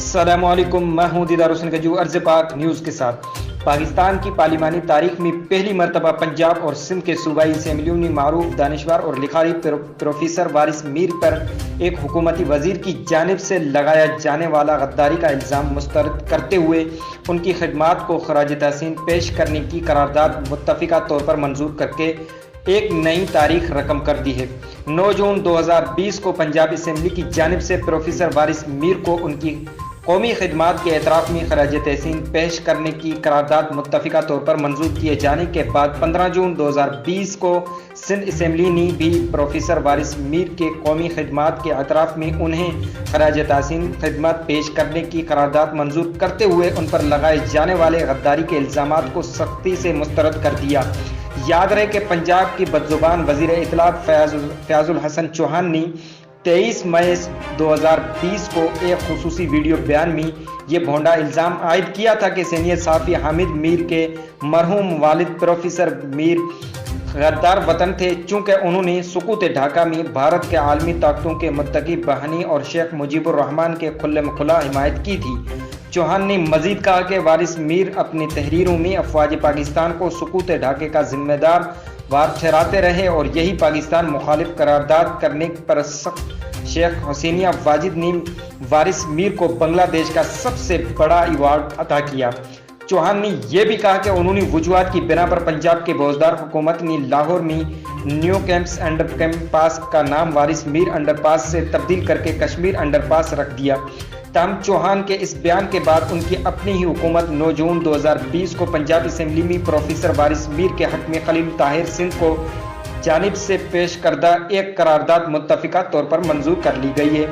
السلام علیکم، میں ہوں دیدار حسین گجو عرض پاک نیوز کے ساتھ۔ پاکستان کی پارلیمانی تاریخ میں پہلی مرتبہ پنجاب اور سندھ کے صوبائی اسمبلیوں نے معروف دانشور اور لکھاری پروفیسر وارث میر پر ایک حکومتی وزیر کی جانب سے لگایا جانے والا غداری کا الزام مسترد کرتے ہوئے ان کی خدمات کو خراج تحسین پیش کرنے کی قرارداد متفقہ طور پر منظور کر کے ایک نئی تاریخ رقم کر دی ہے۔ 9 جون 2020 کو پنجاب اسمبلی کی جانب سے پروفیسر وارث میر کو ان کی قومی خدمات کے اعتراف میں خراج تحسین پیش کرنے کی قرارداد متفقہ طور پر منظور کیے جانے کے بعد 15 جون 2020 کو سندھ اسمبلی نے بھی پروفیسر وارث میر کے قومی خدمات کے اعتراف میں انہیں خراج تحسین خدمات پیش کرنے کی قرارداد منظور کرتے ہوئے ان پر لگائے جانے والے غداری کے الزامات کو سختی سے مسترد کر دیا۔ یاد رہے کہ پنجاب کی بدزبان وزیر اطلاعات فیاض الحسن چوہان نے 23 مئی 2020 کو ایک خصوصی ویڈیو بیان میں یہ بھونڈا الزام عائد کیا تھا کہ سینئر صحافی حامد میر کے مرحوم والد پروفیسر میر غدار وطن تھے، چونکہ انہوں نے سقوط ڈھاکہ میں بھارت کے عالمی طاقتوں کے متقی بہانی اور شیخ مجیب الرحمان کے کھلم کھلا حمایت کی تھی۔ چوہان نے مزید کہا کہ وارث میر اپنی تحریروں میں افواج پاکستان کو سقوط ڈھاکے کا ذمہ دار وار ٹھہراتے رہے اور یہی پاکستان مخالف قرارداد کرنے پر سخت شیخ حسینیہ واجد نے وارث میر کو بنگلہ دیش کا سب سے بڑا ایوارڈ عطا کیا۔ چوہان نے یہ بھی کہا کہ انہوں نے وجوہات کی بنا پر پنجاب کے بوزدار حکومت نے لاہور میں نیو کیمپس انڈر پاس کا نام وارث میر انڈر پاس سے تبدیل کر کے کشمیر انڈر پاس رکھ دیا۔ تاہم چوہان کے اس بیان کے بعد ان کی اپنی ہی حکومت 9 جون 2020 کو پنجاب اسمبلی میں پروفیسر وارث میر کے حق میں خلیل طاہر سندھ کو جانب سے پیش کردہ ایک قرارداد متفقہ طور پر منظور کر لی گئی ہے،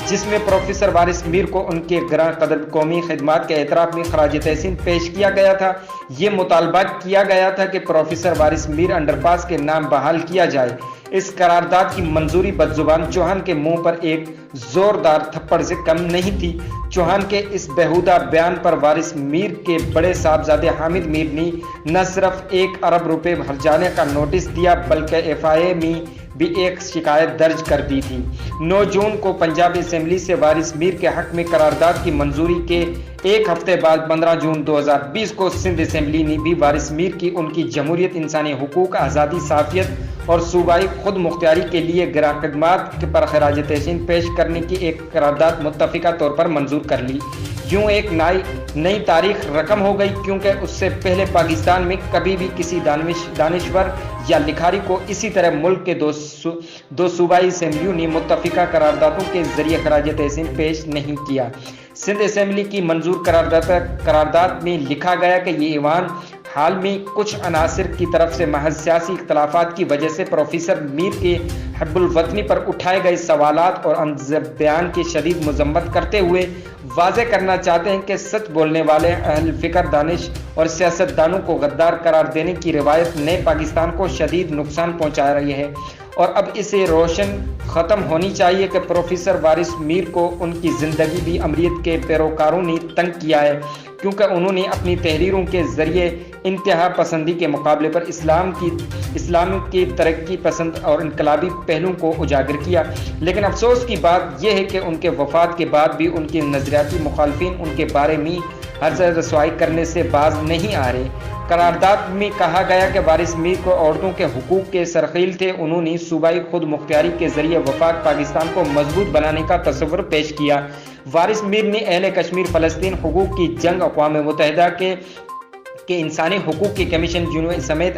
جس میں پروفیسر وارث میر کو ان کے گراں قدر قومی خدمات کے اعتراف میں خراج تحسین پیش کیا گیا تھا۔ یہ مطالبہ کیا گیا تھا کہ پروفیسر وارث میر انڈر پاس کے نام بحال کیا جائے۔ اس قرارداد کی منظوری بدزبان چوہان کے منہ پر ایک زوردار تھپڑ سے کم نہیں تھی۔ چوہان کے اس بیہودہ بیان پر وارث میر کے بڑے صاحبزادے حامد میر نے نہ صرف 1 ارب روپے ہرجانے کا نوٹس دیا بلکہ FIA میں بھی ایک شکایت درج کر دی تھی۔ 9 جون کو پنجاب اسمبلی سے وارث میر کے حق میں قرارداد کی منظوری کے ایک ہفتے بعد 15 جون 2020 کو سندھ اسمبلی نے بھی وارث میر کی ان کی جمہوریت، انسانی حقوق، آزادی، صحافیت اور صوبائی خود مختاری کے لیے گراں خدمات پر خراج تحسین پیش کرنے کی ایک قرارداد متفقہ طور پر منظور کر لی۔ یوں ایک نئی تاریخ رقم ہو گئی، کیونکہ اس سے پہلے پاکستان میں کبھی بھی کسی دانشور یا لکھاری کو اسی طرح ملک کے دو صوبائی اسمبلیوں نے متفقہ قراردادوں کے ذریعے خراج تحسین پیش نہیں کیا۔ سندھ اسمبلی کی منظور قرارداد میں لکھا گیا کہ یہ ایوان حال میں کچھ عناصر کی طرف سے محض سیاسی اختلافات کی وجہ سے پروفیسر میر کے حب الوطنی پر اٹھائے گئے سوالات اور بیان کی شدید مذمت کرتے ہوئے واضح کرنا چاہتے ہیں کہ سچ بولنے والے اہل فکر، دانش اور سیاست دانوں کو غدار قرار دینے کی روایت نئے پاکستان کو شدید نقصان پہنچا رہی ہے اور اب اسے روشن ختم ہونی چاہیے کہ پروفیسر وارث میر کو ان کی زندگی بھی امریت کے پیروکاروں نے تنگ کیا ہے، کیونکہ انہوں نے اپنی تحریروں کے ذریعے انتہا پسندی کے مقابلے پر اسلام کی ترقی پسند اور انقلابی پہلوں کو اجاگر کیا۔ لیکن افسوس کی بات یہ ہے کہ ان کے وفات کے بعد بھی ان کے نظریاتی مخالفین ان کے بارے میں حرز رسوائی کرنے سے باز نہیں آ رہے۔ قرارداد میں کہا گیا کہ وارث میر کو عورتوں کے حقوق کے سرخیل تھے۔ انہوں نے صوبائی خود مختاری کے ذریعے وفاق پاکستان کو مضبوط بنانے کا تصور پیش کیا۔ وارث میر نے اہل کشمیر فلسطین حقوق کی جنگ، اقوام متحدہ کے انسانی حقوق کی کمیشن جنوب سمیت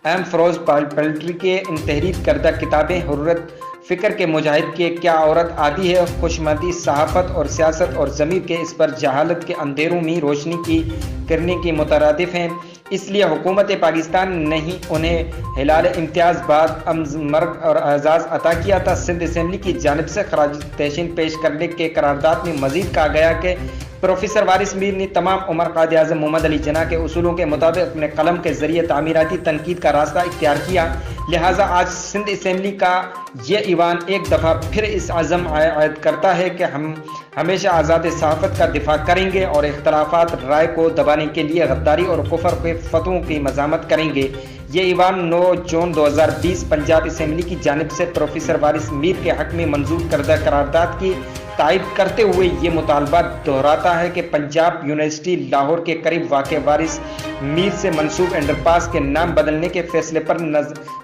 اہم فروز پلٹری کے ان تحریر کردہ کتابیں حریت فکر کے مجاہد کے کیا عورت آدی ہے، خوشمدی صحافت اور سیاست اور ضمیر کے اس پر جہالت کے اندھیروں میں روشنی کرنے کی مترادف ہیں۔ اس لیے حکومت پاکستان نے انہیں ہلال امتیاز بعد مرگ اور اعزاز عطا کیا تھا۔ سندھ اسمبلی کی جانب سے خراج تحسین پیش کرنے کے قرارداد میں مزید کہا گیا کہ پروفیسر وارث میر نے تمام عمر قائد اعظم محمد علی جناح کے اصولوں کے مطابق اپنے قلم کے ذریعے تعمیراتی تنقید کا راستہ اختیار کیا، لہٰذا آج سندھ اسمبلی کا یہ ایوان ایک دفعہ پھر اس عزم عائد کرتا ہے کہ ہم ہمیشہ آزاد صحافت کا دفاع کریں گے اور اختلافات رائے کو دبانے کے لیے غداری اور کفر کے فتووں کی مذمت کریں گے۔ یہ ایوان 9 جون 2020 پنجاب اسمبلی کی جانب سے پروفیسر وارث میر کے حق میں منظور کردہ قرارداد کی تائید کرتے ہوئے یہ مطالبہ دہراتا ہے کہ پنجاب یونیورسٹی لاہور کے قریب واقع وارث میر سے منسوب انڈر پاس کے نام بدلنے کے فیصلے پر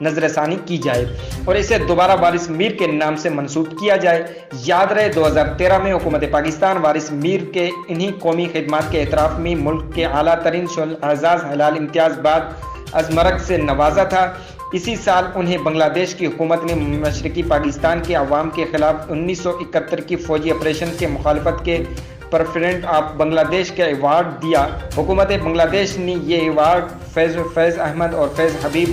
نظر ثانی کی جائے اور اسے دوبارہ وارث میر کے نام سے منسوب کیا جائے۔ یاد رہے 2013 میں حکومت پاکستان وارث میر کے انہی قومی خدمات کے اعتراف میں ملک کے اعلیٰ ترین اعزاز ہلال امتیاز بعد از مرگ سے نوازا تھا۔ اسی سال انہیں بنگلہ دیش کی حکومت نے مشرقی پاکستان کے عوام کے خلاف 1971 کی فوجی آپریشن کے مخالفت کے پریزیڈنٹ آف بنگلہ دیش کا ایوارڈ دیا۔ حکومت بنگلہ دیش نے یہ ایوارڈ فیض احمد اور فیض حبیب،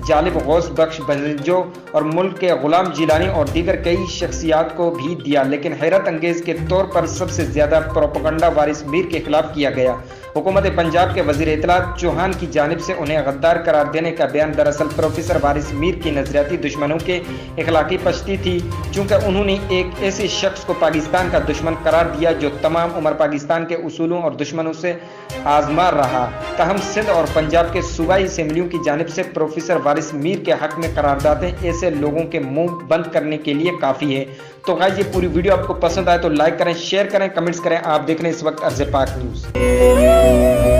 جالب غوث بخش بنجو اور ملک کے غلام جیلانی اور دیگر کئی شخصیات کو بھی دیا، لیکن حیرت انگیز کے طور پر سب سے زیادہ پروپیگنڈا وارث میر کے خلاف کیا گیا۔ حکومت پنجاب کے وزیر اطلاعات چوہان کی جانب سے انہیں غدار قرار دینے کا بیان دراصل پروفیسر وارث میر کی نظریاتی دشمنوں کے اخلاقی پشتی تھی، چونکہ انہوں نے ایک ایسے شخص کو پاکستان کا دشمن قرار دیا جو تمام عمر پاکستان کے اصولوں اور دشمنوں سے آزما رہا۔ تاہم سندھ اور پنجاب کے صوبائی اسمبلیوں کی جانب سے پروفیسر وارث میر کے حق میں قراردادیں ایسے لوگوں کے منہ بند کرنے کے لیے کافی ہے۔ تو غائز یہ پوری ویڈیو آپ کو پسند آئے تو لائک کریں، شیئر کریں، کمنٹس کریں۔ آپ دیکھ رہے ہیں اس وقت ارض پاک نیوز۔